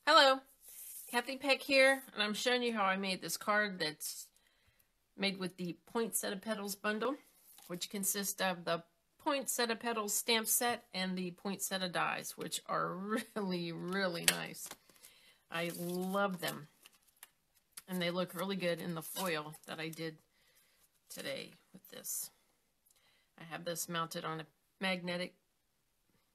Hello, Kathy Peck here, and I'm showing you how I made this card that's made with the Poinsettia Petals bundle, which consists of the Poinsettia Petals stamp set and the Poinsettia dies, which are really, really nice. I love them, and they look really good in the foil that I did today with this. I have this mounted on a magnetic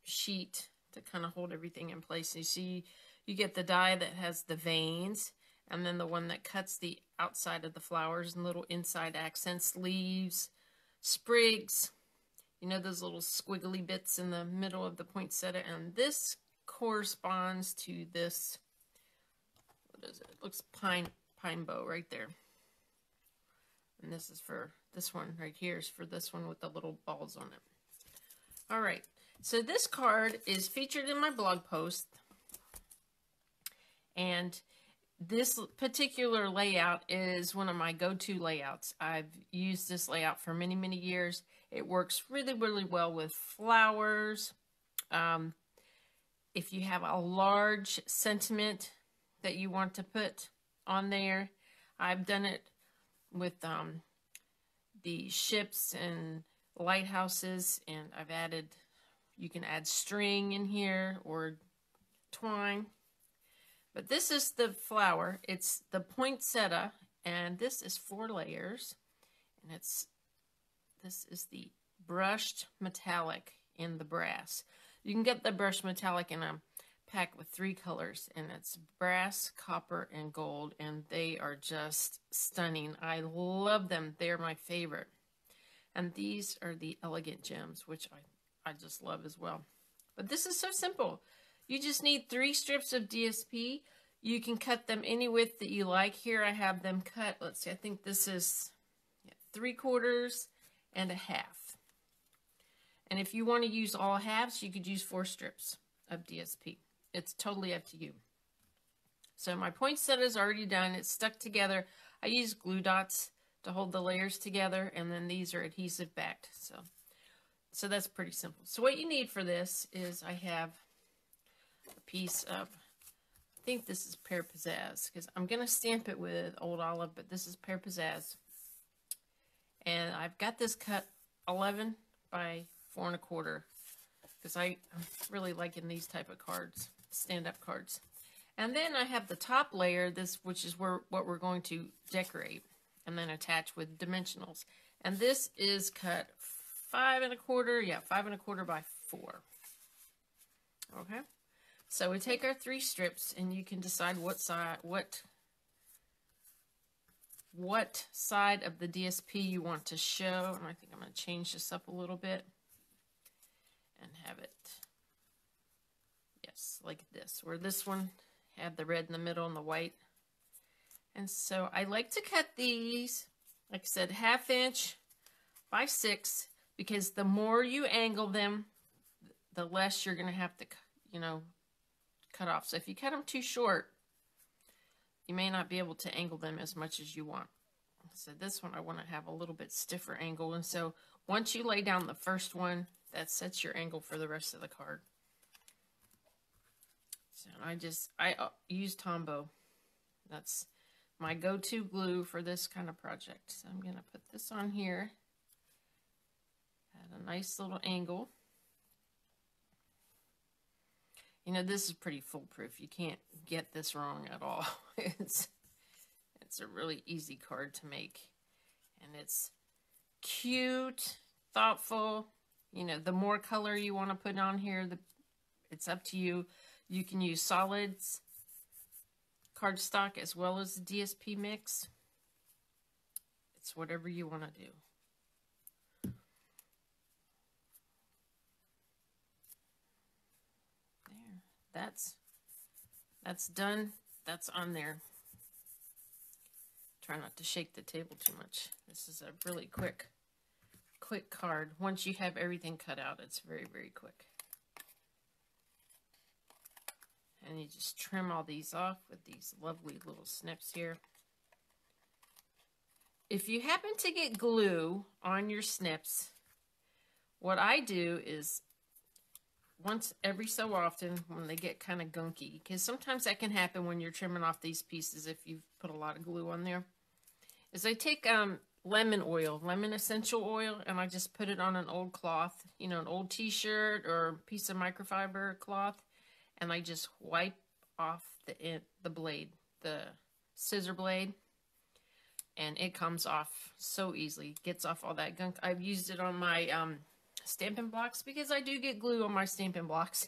sheet to kind of hold everything in place. You see, you get the die that has the veins, and then the one that cuts the outside of the flowers and little inside accents, leaves, sprigs, you know, those little squiggly bits in the middle of the poinsettia. And this corresponds to this, what is it? It looks pine bow right there. And this is for this one right here is for this one with the little balls on it. All right, so this card is featured in my blog post. And this particular layout is one of my go-to layouts. I've used this layout for many, many years. It works really, really well with flowers. If you have a large sentiment that you want to put on there, I've done it with the ships and lighthouses, and I've added, you can add string in here or twine. But this is the flower. It's the poinsettia, and this is 4 layers. And this is the brushed metallic in the brass. You can get the brushed metallic in a pack with 3 colors, and it's brass, copper, and gold, and they are just stunning. I love them. They're my favorite. And these are the elegant gems, which I just love as well. But this is so simple. You just need 3 strips of DSP. You can cut them any width that you like. Here I have them cut, let's see, I think this is 3/4 and 1/2. And if you want to use all halves, you could use 4 strips of DSP. It's totally up to you. So my poinsettia is already done. It's stuck together. I use glue dots to hold the layers together, and then these are adhesive backed. So that's pretty simple. So what you need for this is I have a piece of, I think this is Pear Pizzazz, because I'm going to stamp it with Old Olive, but this is Pear Pizzazz. And I've got this cut 11 by 4 1/4, because I'm really liking these type of cards, stand-up cards. And then I have the top layer, which is what we're going to decorate, and then attach with dimensionals. And this is cut 5 1/4, yeah, 5 1/4 by 4. Okay. So we take our 3 strips, and you can decide what side of the DSP you want to show. And I think I'm going to change this up a little bit and have it, yes, like this, where this one had the red in the middle and the white. And so I like to cut these, like I said, 1/2 inch by 6, because the more you angle them, the less you're going to have to, you know, cut off. So if you cut them too short, you may not be able to angle them as much as you want. So this one I want to have a little bit stiffer angle, and so once you lay down the first one, that sets your angle for the rest of the card. So I use Tombow. That's my go-to glue for this kind of project. So I'm going to put this on here at a nice little angle. You know, this is pretty foolproof. You can't get this wrong at all. It's a really easy card to make. And it's cute, thoughtful. You know, the more color you want to put on here, it's up to you. You can use solids, cardstock, as well as the DSP mix. It's whatever you want to do. That's done. That's on there. Try not to shake the table too much. This is a really quick card. Once you have everything cut out, it's very, very quick. And you just trim all these off with these lovely little snips here. If you happen to get glue on your snips, what I do is once every so often when they get kind of gunky, because sometimes that can happen when you're trimming off these pieces if you've put a lot of glue on there, is I take lemon oil, lemon essential oil, and I just put it on an old cloth, you know, an old t-shirt or piece of microfiber cloth, and I just wipe off the blade, the scissor blade, and it comes off so easily. Gets off all that gunk. I've used it on my Stampin' Blocks because I do get glue on my Stampin' Blocks.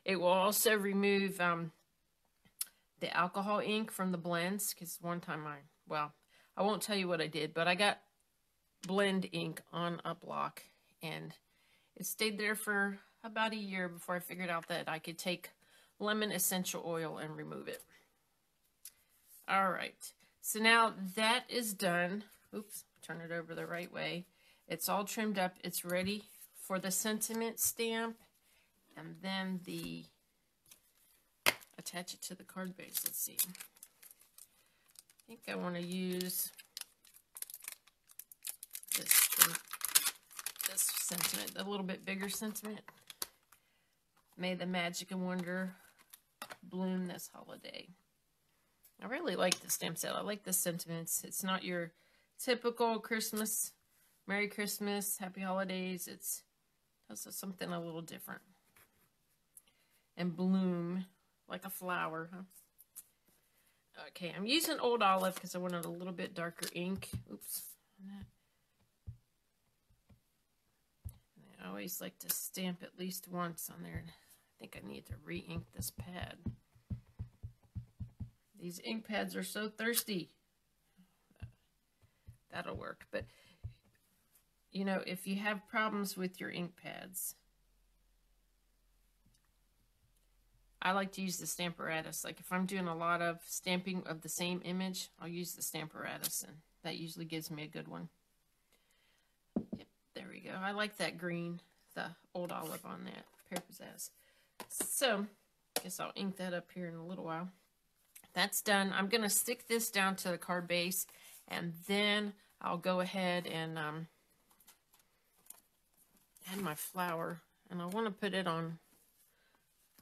It will also remove the alcohol ink from the blends, because one time I won't tell you what I did, but I got blend ink on a block, and it stayed there for about a year before I figured out that I could take lemon essential oil and remove it. All right, so now that is done. Oops, turn it over the right way. It's all trimmed up. It's ready for the sentiment stamp, and then attach it to the card base. Let's see. I think I want to use this sentiment, a little bit bigger sentiment. May the magic and wonder bloom this holiday. I really like the stamp set. I like the sentiments. It's not your typical Christmas, Merry Christmas, Happy Holidays. It's something a little different. And bloom like a flower, huh? Okay, I'm using Old Olive because I wanted a little bit darker ink. Oops. I always like to stamp at least once on there. I think I need to re-ink this pad. These ink pads are so thirsty. That'll work. But, you know, if you have problems with your ink pads, I like to use the Stamparatus. Like if I'm doing a lot of stamping of the same image, I'll use the Stamparatus, and that usually gives me a good one. Yep, there we go. I like that green, the Old Olive on that. Pear Pizzazz. So, I guess I'll ink that up here in a little while. That's done. I'm going to stick this down to the card base, and then I'll go ahead and add my flower. And I want to put it on.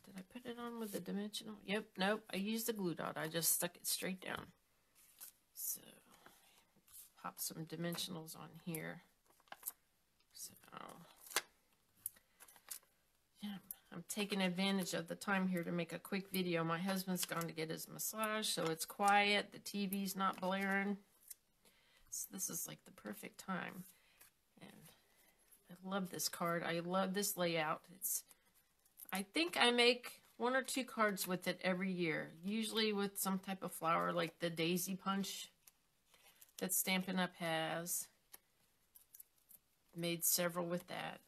Did I put it on with the dimensional? Yep, nope. I used the glue dot. I just stuck it straight down. So, pop some dimensionals on here. So, yeah, I'm taking advantage of the time here to make a quick video. My husband's gone to get his massage, so it's quiet. The TV's not blaring. So this is like the perfect time. And I love this card. I love this layout. I think I make 1 or 2 cards with it every year, usually with some type of flower like the Daisy Punch that Stampin' Up! Has. Made several with that.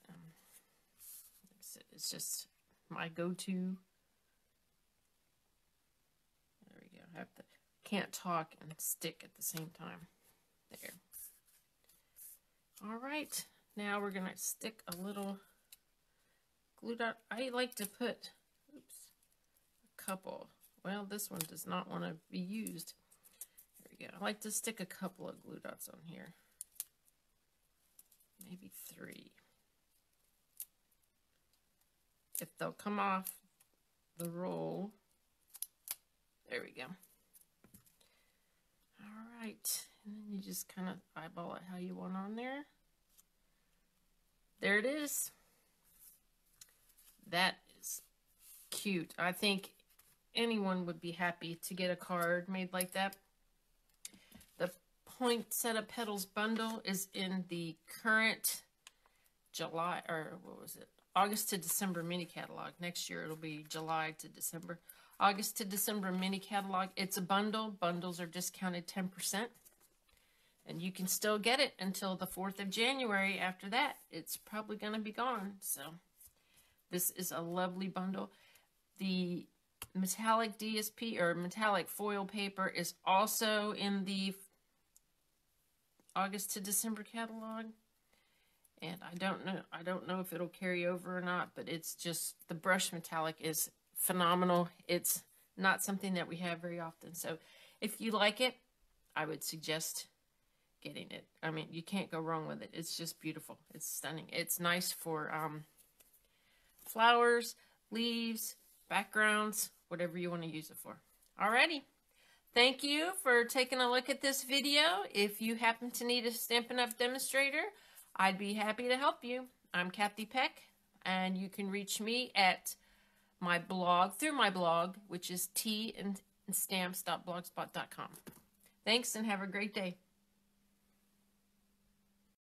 It's just my go-to. There we go. Can't talk and stick at the same time. There. All right. Now we're going to stick a little glue dot. I like to put, a couple. Well, this one does not want to be used. There we go. I like to stick a couple of glue dots on here. Maybe 3. If they'll come off the roll. There we go. All right. And then you just kind of eyeball it how you want on there. There it is. That is cute. I think anyone would be happy to get a card made like that. The Poinsettia Petals bundle is in the current July, or what was it? August to December mini catalog. Next year it'll be July to December. August to December mini catalog. It's a bundle. Bundles are discounted 10%. And you can still get it until the 4th of January. After that, it's probably going to be gone. So this is a lovely bundle. The metallic DSP or metallic foil paper is also in the August to December catalog. And I don't know if it'll carry over or not, but it's just, the brush metallic is phenomenal. It's not something that we have very often. So if you like it, I would suggest getting it. I mean, you can't go wrong with it. It's just beautiful. It's stunning. It's nice for flowers, leaves, backgrounds, whatever you want to use it for. Alrighty. Thank you for taking a look at this video. If you happen to need a Stampin' Up! Demonstrator, I'd be happy to help you. I'm Kathy Peck, and you can reach me at my blog, through my blog, which is teandstamps.blogspot.com. Thanks, and have a great day.